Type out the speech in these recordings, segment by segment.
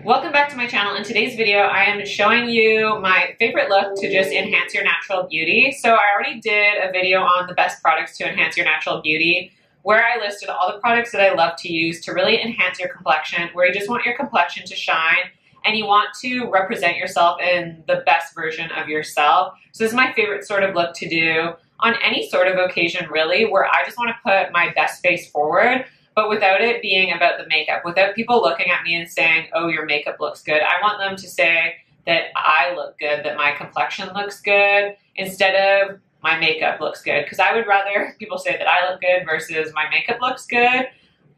Welcome back to my channel. In today's video, I am showing you my favorite look to just enhance your natural beauty. So I already did a video on the best products to enhance your natural beauty, where I listed all the products that I love to use to really enhance your complexion, where you just want your complexion to shine and you want to represent yourself in the best version of yourself. So this is my favorite sort of look to do on any sort of occasion, really, where I just want to put my best face forward, but without it being about the makeup, without people looking at me and saying, oh, your makeup looks good. I want them to say that I look good, that my complexion looks good, instead of my makeup looks good. Because I would rather people say that I look good versus my makeup looks good.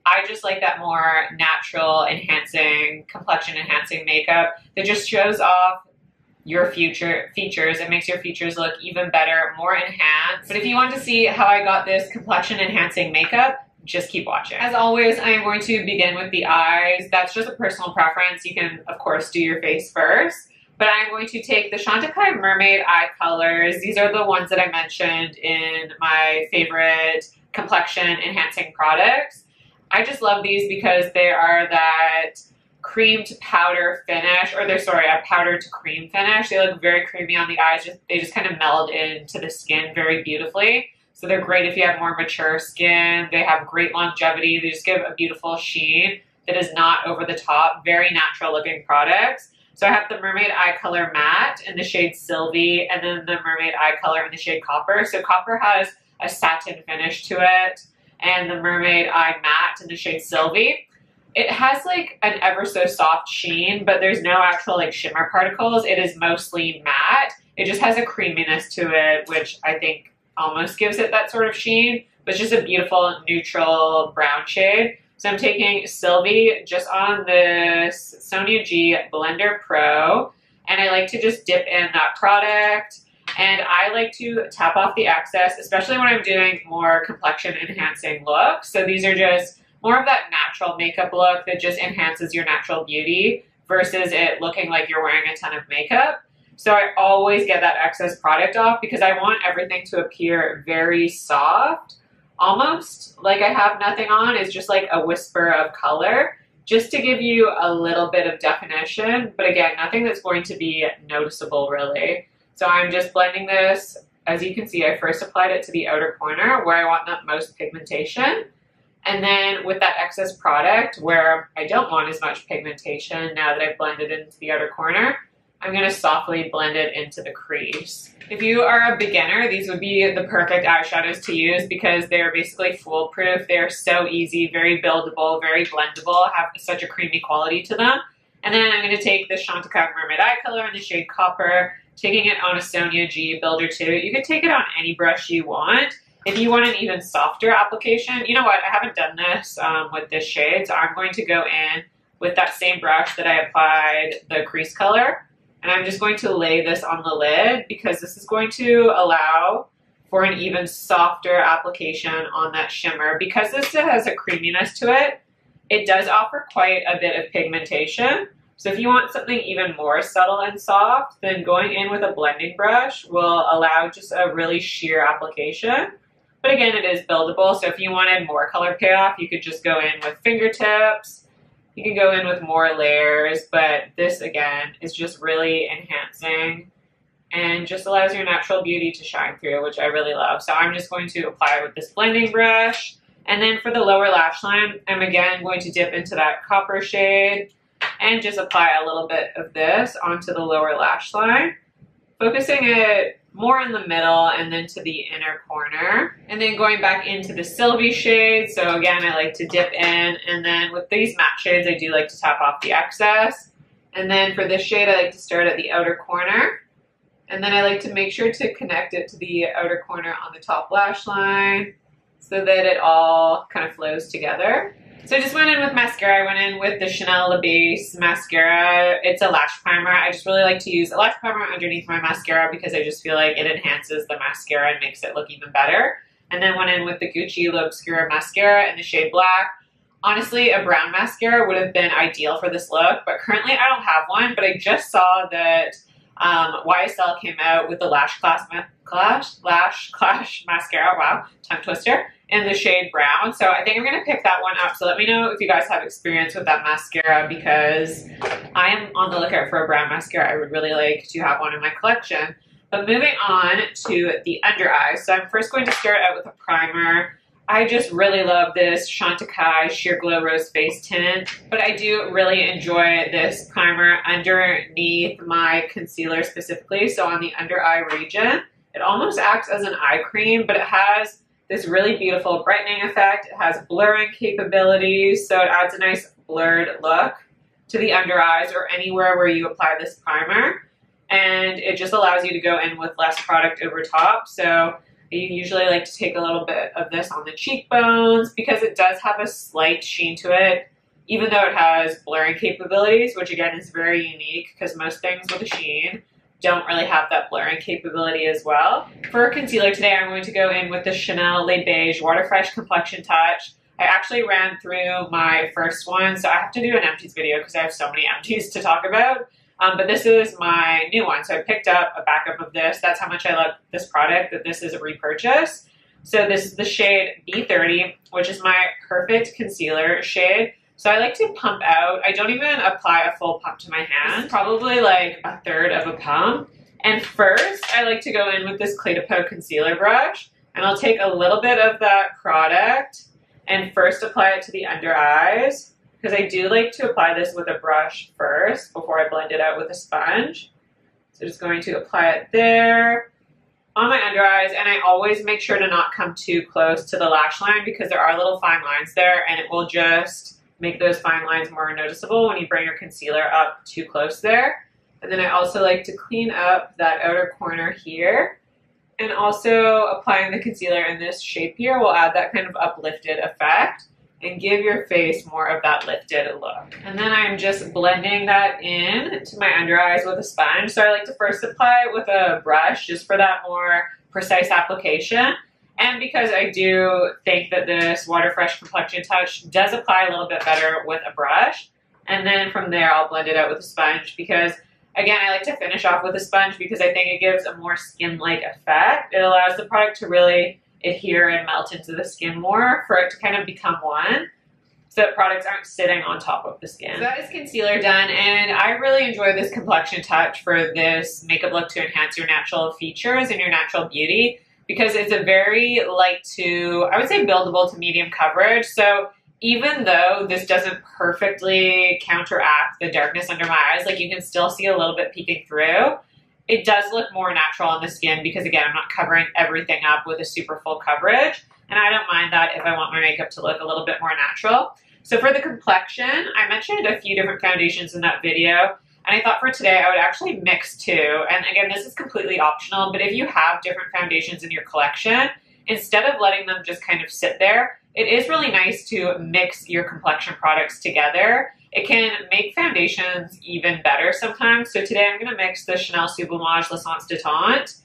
I just like that more natural, enhancing, complexion enhancing makeup that just shows off your future features. It makes your features look even better, more enhanced. But if you want to see how I got this complexion enhancing makeup, just keep watching. As always, I am going to begin with the eyes. That's just a personal preference. You can, of course, do your face first. But I'm going to take the Chantecaille Mermaid eye colors. These are the ones that I mentioned in my favorite complexion enhancing products. I just love these because they are that cream to powder finish, or they're, sorry, a powder to cream finish. They look very creamy on the eyes. They just kind of meld into the skin very beautifully. So they're great if you have more mature skin. They have great longevity. They just give a beautiful sheen that is not over the top. Very natural looking products. So I have the Mermaid Eye Color Matte in the shade Sylvie, and then the Mermaid Eye Color in the shade Copper. So Copper has a satin finish to it, and the Mermaid Eye Matte in the shade Sylvie. It has like an ever so soft sheen, but there's no actual like shimmer particles. It is mostly matte. It just has a creaminess to it, which I think almost gives it that sort of sheen, but it's just a beautiful neutral brown shade. So I'm taking Sylvie just on this Sonia G Blender Pro, and I like to just dip in that product, and I like to tap off the excess, especially when I'm doing more complexion enhancing looks. So these are just more of that natural makeup look that just enhances your natural beauty versus it looking like you're wearing a ton of makeup. So I always get that excess product off because I want everything to appear very soft, almost like I have nothing on. It's just like a whisper of color, just to give you a little bit of definition. But again, nothing that's going to be noticeable really. So I'm just blending this. As you can see, I first applied it to the outer corner where I want the most pigmentation. And then with that excess product where I don't want as much pigmentation, now that I've blended it into the outer corner, I'm going to softly blend it into the crease. If you are a beginner, these would be the perfect eyeshadows to use because they're basically foolproof. They're so easy, very buildable, very blendable, have such a creamy quality to them. And then I'm going to take the Chantecaille Mermaid Eye Color in the shade Copper, taking it on a Sonia G Builder 2. You can take it on any brush you want. If you want an even softer application, you know what, I haven't done this with this shade, so I'm going to go in with that same brush that I applied the crease color. And I'm just going to lay this on the lid because this is going to allow for an even softer application on that shimmer. Because this has a creaminess to it, it does offer quite a bit of pigmentation. So if you want something even more subtle and soft, then going in with a blending brush will allow just a really sheer application. But again, it is buildable. So if you wanted more color payoff, you could just go in with fingertips. You can go in with more layers, but this again is just really enhancing and just allows your natural beauty to shine through, which I really love. So I'm just going to apply it with this blending brush. And then for the lower lash line, I'm again going to dip into that Copper shade and just apply a little bit of this onto the lower lash line, focusing it more in the middle and then to the inner corner. And then going back into the Sylvie shade. So again, I like to dip in, and then with these matte shades, I do like to tap off the excess. And then for this shade, I like to start at the outer corner. And then I like to make sure to connect it to the outer corner on the top lash line so that it all kind of flows together. So I just went in with mascara. I went in with the Chanel La Base mascara. It's a lash primer. I just really like to use a lash primer underneath my mascara because I just feel like it enhances the mascara and makes it look even better. And then went in with the Gucci L'Obscura mascara in the shade Black. Honestly, a brown mascara would have been ideal for this look, but currently I don't have one. But I just saw that YSL came out with the Lash Clash mascara. Wow, tongue twister. In the shade brown. So I think I'm going to pick that one up. So let me know if you guys have experience with that mascara because I am on the lookout for a brown mascara. I would really like to have one in my collection. But moving on to the under eyes. So I'm first going to start out with a primer. I just really love this Chantecaille Sheer Glow Rose Face Tint, but I do really enjoy this primer underneath my concealer specifically, so on the under eye region. It almost acts as an eye cream, but it has this really beautiful brightening effect. It has blurring capabilities, so it adds a nice blurred look to the under eyes or anywhere where you apply this primer. And it just allows you to go in with less product over top. So you usually like to take a little bit of this on the cheekbones because it does have a slight sheen to it, even though it has blurring capabilities, which again is very unique because most things with a sheen don't really have that blurring capability as well. For concealer today, I'm going to go in with the Chanel Les Beiges Water Fresh Complexion Touch. I actually ran through my first one, so I have to do an empties video because I have so many empties to talk about. But this is my new one, so I picked up a backup of this. That's how much I love this product, that this is a repurchase. So this is the shade B30, which is my perfect concealer shade. So I like to pump out. I don't even apply a full pump to my hand, probably like a third of a pump. And first, I like to go in with this Clé de Peau concealer brush, and I'll take a little bit of that product and first apply it to the under eyes, because I do like to apply this with a brush first before I blend it out with a sponge. So just going to apply it there on my under eyes, and I always make sure to not come too close to the lash line because there are little fine lines there, and it will just make those fine lines more noticeable when you bring your concealer up too close there. And then I also like to clean up that outer corner here. And also applying the concealer in this shape here will add that kind of uplifted effect and give your face more of that lifted look. And then I'm just blending that in to my under eyes with a sponge. So I like to first apply it with a brush just for that more precise application. And because I do think that this Water Fresh Complexion Touch does apply a little bit better with a brush. And then from there, I'll blend it out with a sponge because, again, I like to finish off with a sponge because I think it gives a more skin-like effect. It allows the product to really adhere and melt into the skin more for it to kind of become one, so that products aren't sitting on top of the skin. So that is concealer done, and I really enjoy this complexion touch for this makeup look to enhance your natural features and your natural beauty, because it's a very light to, I would say, buildable to medium coverage. So even though this doesn't perfectly counteract the darkness under my eyes, like you can still see a little bit peeking through, it does look more natural on the skin because, again, I'm not covering everything up with a super full coverage. And I don't mind that if I want my makeup to look a little bit more natural. So for the complexion, I mentioned a few different foundations in that video. And I thought for today I would actually mix two. And again, this is completely optional, but if you have different foundations in your collection, instead of letting them just kind of sit there, it is really nice to mix your complexion products together. It can make foundations even better sometimes. So today I'm going to mix the Chanel Sublimage L'Essence de Teint,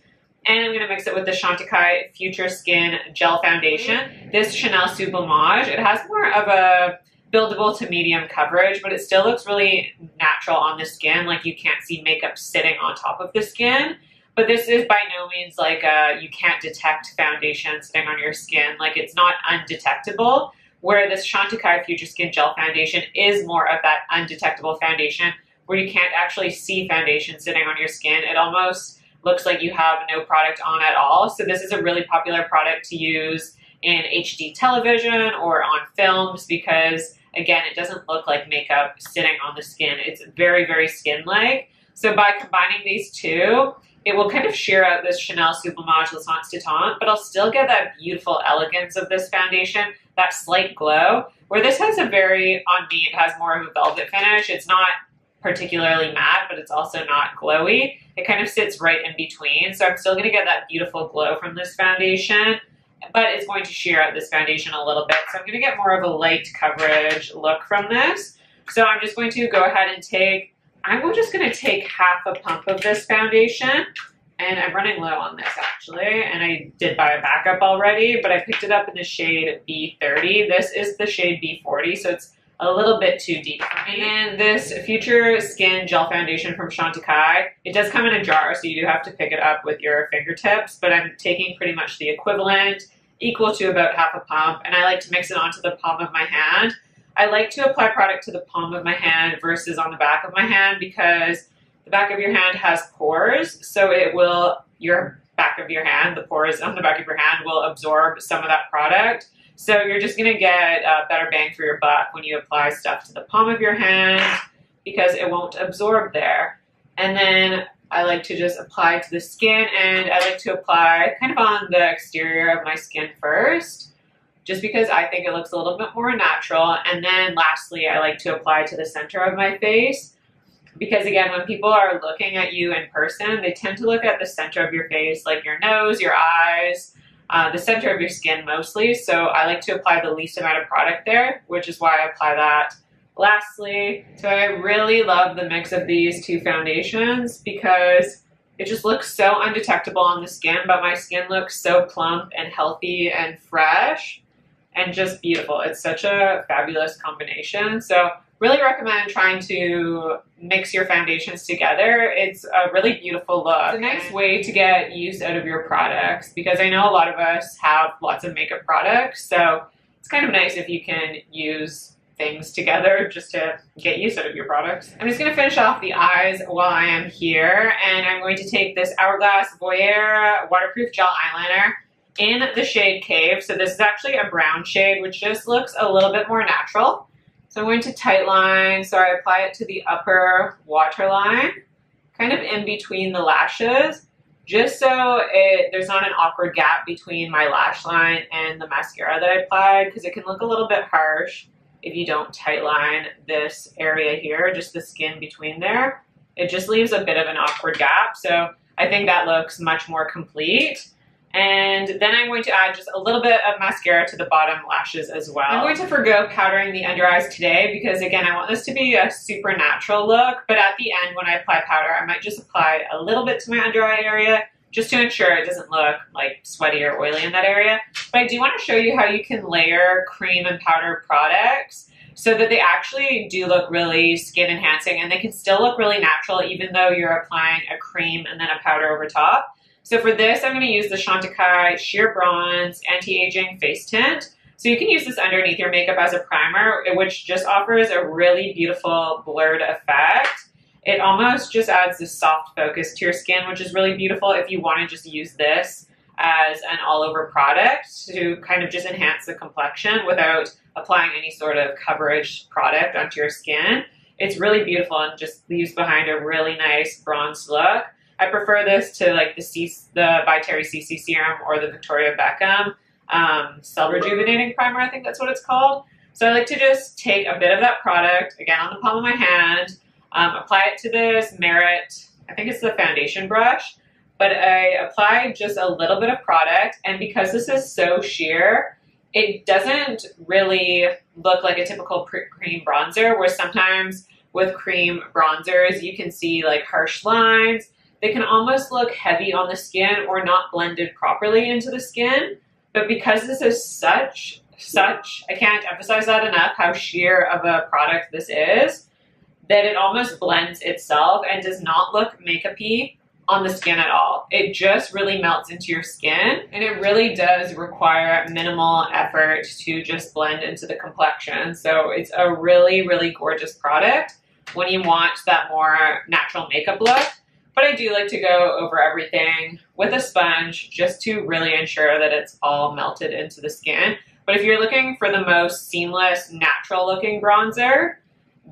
and I'm going to mix it with the Chantecaille Future Skin Gel Foundation. This Chanel Sublimage, it has more of a buildable to medium coverage, but it still looks really natural on the skin, like you can't see makeup sitting on top of the skin. But this is by no means like you can't detect foundation sitting on your skin. Like, it's not undetectable, where this Chantecaille Future Skin Gel Foundation is more of that undetectable foundation where you can't actually see foundation sitting on your skin. It almost looks like you have no product on at all. So this is a really popular product to use in HD television or on films because, again, it doesn't look like makeup sitting on the skin. It's very, very skin-like. So by combining these two, it will kind of sheer out this Chanel Sublimage L'Essence de Teint, but I'll still get that beautiful elegance of this foundation, that slight glow, where this has a very, on me, it has more of a velvet finish. It's not particularly matte, but it's also not glowy. It kind of sits right in between. So I'm still going to get that beautiful glow from this foundation, but it's going to sheer out this foundation a little bit. So I'm going to get more of a light coverage look from this. So I'm just going to go ahead and I'm just going to take half a pump of this foundation, and I'm running low on this actually, and I did buy a backup already, but I picked it up in the shade B30. This is the shade B40, so it's a little bit too deep for me. And this Future Skin Gel Foundation from Chantecaille, it does come in a jar, so you do have to pick it up with your fingertips, but I'm taking pretty much the equivalent, equal to about half a pump, and I like to mix it onto the palm of my hand. I like to apply product to the palm of my hand versus on the back of my hand because the back of your hand has pores, so your back of your hand, the pores on the back of your hand will absorb some of that product. So you're just gonna get a better bang for your buck when you apply stuff to the palm of your hand because it won't absorb there. And then I like to just apply to the skin, and I like to apply kind of on the exterior of my skin first, just because I think it looks a little bit more natural. And then lastly, I like to apply to the center of my face because, again, when people are looking at you in person, they tend to look at the center of your face, like your nose, your eyes, the center of your skin mostly. So I like to apply the least amount of product there, which is why I apply that lastly. So I really love the mix of these two foundations because it just looks so undetectable on the skin, but my skin looks so plump and healthy and fresh and just beautiful. It's such a fabulous combination. So really recommend trying to mix your foundations together. It's a really beautiful look. It's a nice way to get use out of your products because I know a lot of us have lots of makeup products. So it's kind of nice if you can use things together just to get use out of your products. I'm just gonna finish off the eyes while I am here, and I'm going to take this Hourglass Voyeur waterproof gel eyeliner in the shade Cave. So this is actually a brown shade, which just looks a little bit more natural. So I'm going to tight line, so I apply it to the upper waterline, kind of in between the lashes, just so there's not an awkward gap between my lash line and the mascara that I applied, because it can look a little bit harsh if you don't tight line this area here, just the skin between there. It just leaves a bit of an awkward gap. So I think that looks much more complete. And then I'm going to add just a little bit of mascara to the bottom lashes as well. I'm going to forgo powdering the under eyes today because, again, I want this to be a super natural look. But at the end, when I apply powder, I might just apply a little bit to my under eye area just to ensure it doesn't look like sweaty or oily in that area. But I do want to show you how you can layer cream and powder products so that they actually do look really skin enhancing and they can still look really natural even though you're applying a cream and then a powder over top. So for this, I'm going to use the Chantecaille Sheer Bronze Anti-Aging Face Tint. So you can use this underneath your makeup as a primer, which just offers a really beautiful blurred effect. It almost just adds this soft focus to your skin, which is really beautiful if you want to just use this as an all-over product to kind of just enhance the complexion without applying any sort of coverage product onto your skin. It's really beautiful and just leaves behind a really nice bronze look. I prefer this to like the By Terry CC Serum or the Victoria Beckham Cell Rejuvenating Primer, I think that's what it's called. So I like to just take a bit of that product, again on the palm of my hand, apply it to this Merit, I think it's the foundation brush, but I apply just a little bit of product, and because this is so sheer, it doesn't really look like a typical cream bronzer, where sometimes with cream bronzers you can see like harsh lines. They can almost look heavy on the skin or not blended properly into the skin, but because this is such, I can't emphasize that enough, how sheer of a product this is, that it almost blends itself and does not look makeup-y on the skin at all. It just really melts into your skin, and it really does require minimal effort to just blend into the complexion. So it's a really, really gorgeous product when you want that more natural makeup look. But I do like to go over everything with a sponge just to really ensure that it's all melted into the skin. But if you're looking for the most seamless, natural looking bronzer,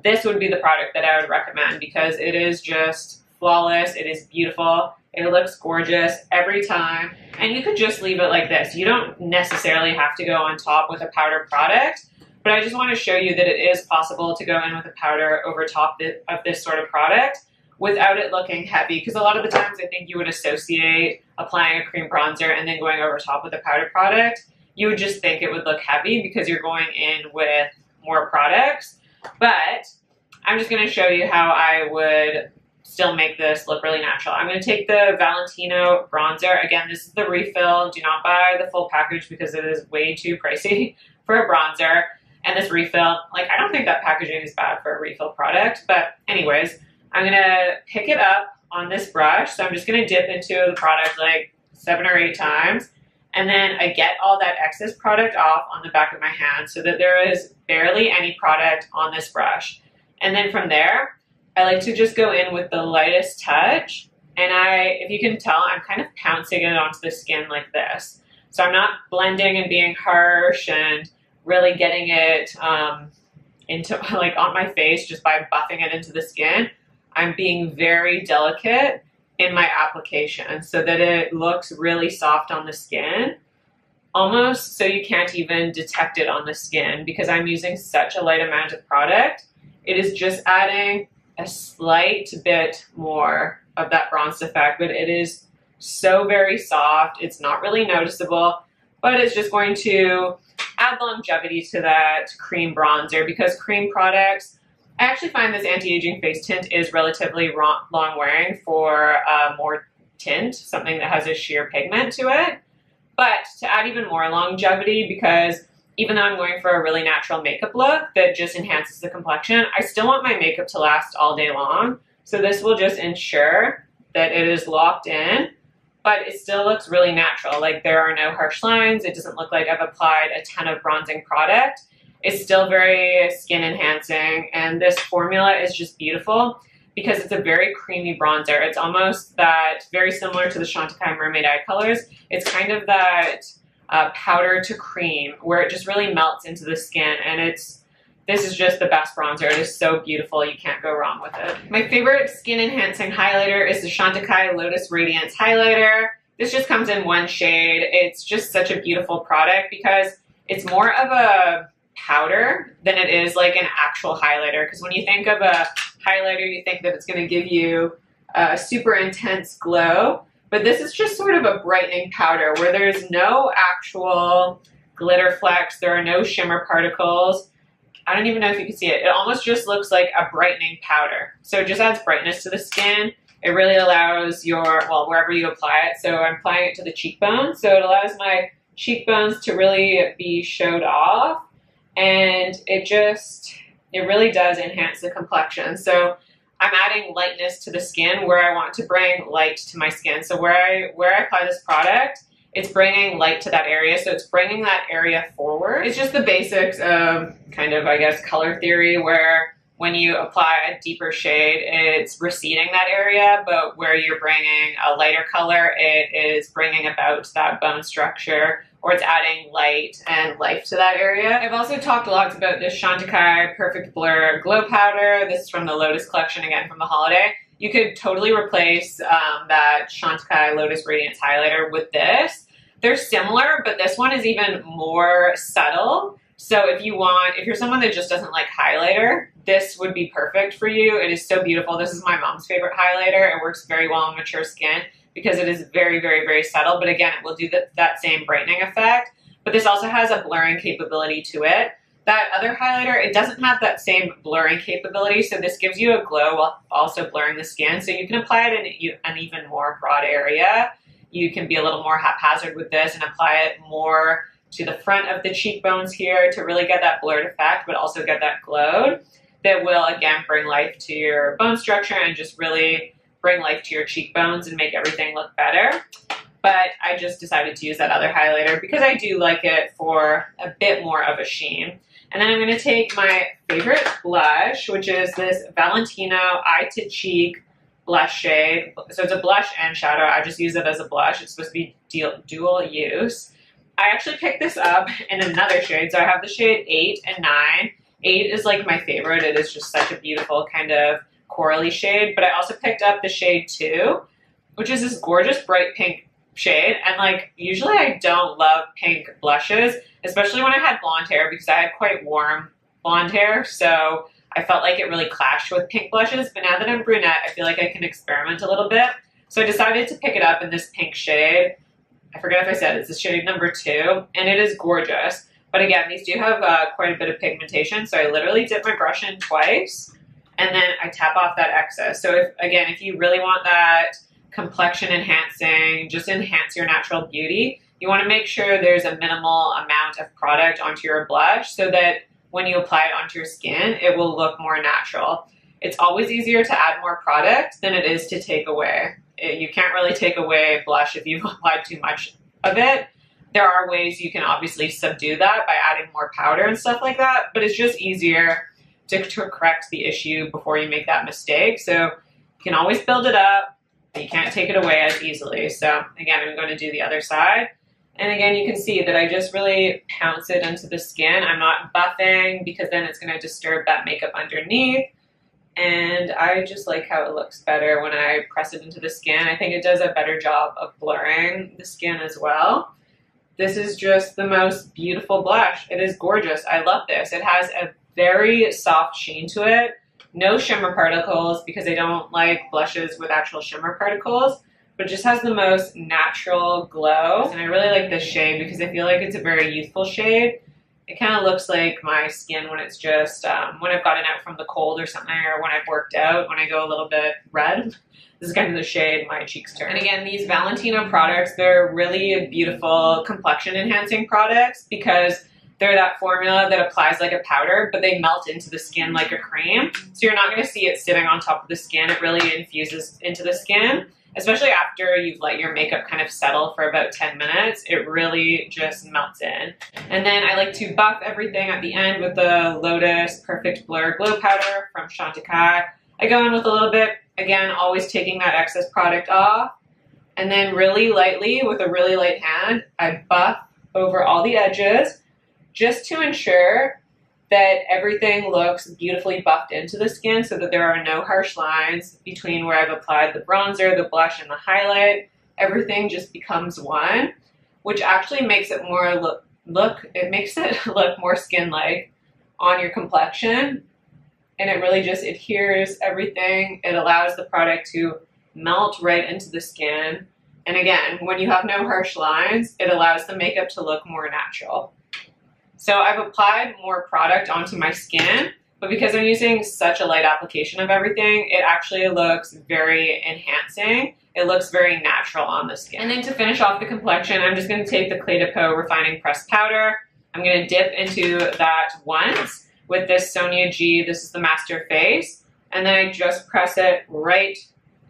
this would be the product that I would recommend because it is just flawless. It is beautiful. It looks gorgeous every time. And you could just leave it like this. You don't necessarily have to go on top with a powder product, but I just want to show you that it is possible to go in with a powder over top of this sort of product without it looking heavy, because a lot of the times I think you would associate applying a cream bronzer and then going over top with a powder product. You would just think it would look heavy because you're going in with more products. But I'm just going to show you how I would still make this look really natural. I'm going to take the Valentino bronzer. Again, this is the refill. Do not buy the full package because it is way too pricey for a bronzer. And this refill, like, I don't think that packaging is bad for a refill product. But anyways, I'm going to pick it up on this brush. So I'm just going to dip into the product like 7 or 8 times. And then I get all that excess product off on the back of my hand so that there is barely any product on this brush. And then from there, I like to just go in with the lightest touch. And if you can tell, I'm kind of pouncing it onto the skin like this. So I'm not blending and being harsh and really getting it into like on my face just by buffing it into the skin. I'm being very delicate in my application so that it looks really soft on the skin, almost so you can't even detect it on the skin because I'm using such a light amount of product. It is just adding a slight bit more of that bronze effect, but it is so very soft. It's not really noticeable, but it's just going to add longevity to that cream bronzer because cream products, I actually find this anti-aging face tint is relatively long wearing for more tint, something that has a sheer pigment to it. But to add even more longevity, because even though I'm going for a really natural makeup look that just enhances the complexion, I still want my makeup to last all day long. So this will just ensure that it is locked in, but it still looks really natural. Like there are no harsh lines. It doesn't look like I've applied a ton of bronzing product. It's still very skin enhancing, and this formula is just beautiful because it's a very creamy bronzer. It's almost that very similar to the Chantecaille Mermaid eye colors. It's kind of that powder to cream where it just really melts into the skin, and this is just the best bronzer. It is so beautiful. You can't go wrong with it. My favorite skin enhancing highlighter is the Chantecaille Lotus Radiance highlighter. This just comes in one shade. It's just such a beautiful product because it's more of a powder than it is like an actual highlighter. Because when you think of a highlighter, you think that it's going to give you a super intense glow. But this is just sort of a brightening powder where there's no actual glitter flecks. There are no shimmer particles. I don't even know if you can see it. It almost just looks like a brightening powder. So it just adds brightness to the skin. It really allows wherever you apply it. So I'm applying it to the cheekbones. So it allows my cheekbones to really be showed off. And it really does enhance the complexion. So I'm adding lightness to the skin where I want to bring light to my skin. So where I apply this product, it's bringing light to that area. So it's bringing that area forward. It's just the basics of kind of, I guess, color theory where when you apply a deeper shade, it's receding that area, but where you're bringing a lighter color, it is bringing about that bone structure, or it's adding light and life to that area. I've also talked a lot about this Chantecaille Perfect Blur Glow Powder. This is from the Lotus collection, again from the holiday. You could totally replace that Chantecaille Lotus Radiance highlighter with this. They're similar, but this one is even more subtle. So if you're someone that just doesn't like highlighter, this would be perfect for you. It is so beautiful. This is my mom's favorite highlighter. It works very well on mature skin because it is very, very, very subtle. But again, it will do that same brightening effect. But this also has a blurring capability to it. That other highlighter, it doesn't have that same blurring capability. So this gives you a glow while also blurring the skin. So you can apply it in an even more broad area. You can be a little more haphazard with this and apply it more to the front of the cheekbones here to really get that blurred effect, but also get that glowed that will, again, bring life to your bone structure and just really bring life to your cheekbones and make everything look better. But I just decided to use that other highlighter because I do like it for a bit more of a sheen. And then I'm going to take my favorite blush, which is this Valentino Eye to Cheek blush shade. So it's a blush and shadow. I just use it as a blush. It's supposed to be dual use. I actually picked this up in another shade. So I have the shade 8 and 9. 8 is like my favorite. It is just such a beautiful kind of corally shade. But I also picked up the shade 2, which is this gorgeous bright pink shade. And like usually I don't love pink blushes, especially when I had blonde hair because I had quite warm blonde hair. So I felt like it really clashed with pink blushes. But now that I'm brunette, I feel like I can experiment a little bit. So I decided to pick it up in this pink shade. I forget if I said it's the shade number 2, and it is gorgeous. But again, these do have quite a bit of pigmentation, so I literally dip my brush in twice, and then I tap off that excess. So if you really want that complexion enhancing, just enhance your natural beauty, you want to make sure there's a minimal amount of product onto your blush so that when you apply it onto your skin, it will look more natural. It's always easier to add more product than it is to take away. You can't really take away blush if you've applied too much of it, There are ways you can obviously subdue that by adding more powder and stuff like that, but it's just easier to correct the issue before you make that mistake. So you can always build it up, but you can't take it away as easily. So again, I'm going to do the other side. And again, you can see that I just really pounce it into the skin. I'm not buffing because then it's going to disturb that makeup underneath. And I just like how it looks better when I press it into the skin. I think it does a better job of blurring the skin as well. This is just the most beautiful blush. It is gorgeous. I love this. It has a very soft sheen to it. No shimmer particles because I don't like blushes with actual shimmer particles. But it just has the most natural glow. And I really like this shade because I feel like it's a very youthful shade. It kind of looks like my skin when it's just, when I've gotten out from the cold or something, or when I've worked out, when I go a little bit red. This is kind of the shade my cheeks turn. And again, these Valentino products, they're really beautiful complexion enhancing products because they're that formula that applies like a powder, but they melt into the skin like a cream. So you're not gonna see it sitting on top of the skin. It really infuses into the skin. Especially after you've let your makeup kind of settle for about 10 minutes, it really just melts in. And then I like to buff everything at the end with the Lotus Perfect Blur Glow Powder from Chantecaille. I go in with a little bit, again, always taking that excess product off. And then really lightly, with a really light hand, I buff over all the edges just to ensure that everything looks beautifully buffed into the skin so that there are no harsh lines between where I've applied the bronzer, the blush, and the highlight. Everything just becomes one, which actually makes it more look more skin-like on your complexion. And it really just adheres everything. It allows the product to melt right into the skin. And again, when you have no harsh lines, it allows the makeup to look more natural. So I've applied more product onto my skin, but because I'm using such a light application of everything, it actually looks very enhancing. It looks very natural on the skin. And then to finish off the complexion, I'm just going to take the Clé de Peau Refining Pressed Powder. I'm going to dip into that once with this Sonia G. This is the Master Face. And then I just press it right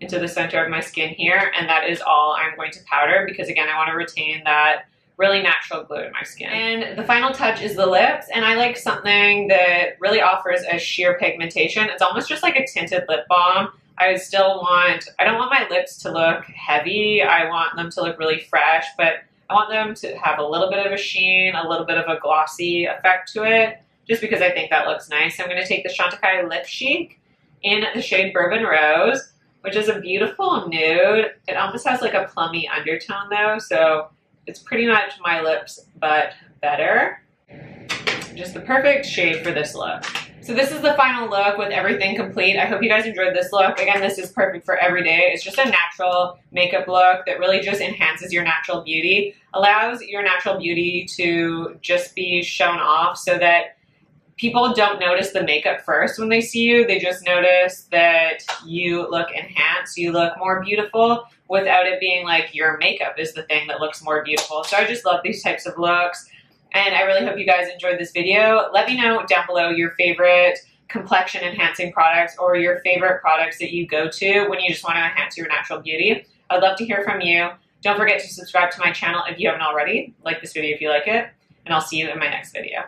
into the center of my skin here. And that is all I'm going to powder because, again, I want to retain that really natural glow to my skin. And the final touch is the lips, and I like something that really offers a sheer pigmentation. It's almost just like a tinted lip balm. I don't want my lips to look heavy. I want them to look really fresh, but I want them to have a little bit of a sheen, a little bit of a glossy effect to it, just because I think that looks nice. So I'm gonna take the Chantecaille Lip Chic in the shade Bourbon Rose, which is a beautiful nude. It almost has like a plummy undertone though, so it's pretty much my lips, but better. Just the perfect shade for this look. So this is the final look with everything complete. I hope you guys enjoyed this look. Again, this is perfect for every day. It's just a natural makeup look that really just enhances your natural beauty, allows your natural beauty to just be shown off so that people don't notice the makeup first when they see you. They just notice that you look enhanced, you look more beautiful, without it being like your makeup is the thing that looks more beautiful. So I just love these types of looks. And I really hope you guys enjoyed this video. Let me know down below your favorite complexion enhancing products or your favorite products that you go to when you just want to enhance your natural beauty. I'd love to hear from you. Don't forget to subscribe to my channel if you haven't already. Like this video if you like it. And I'll see you in my next video.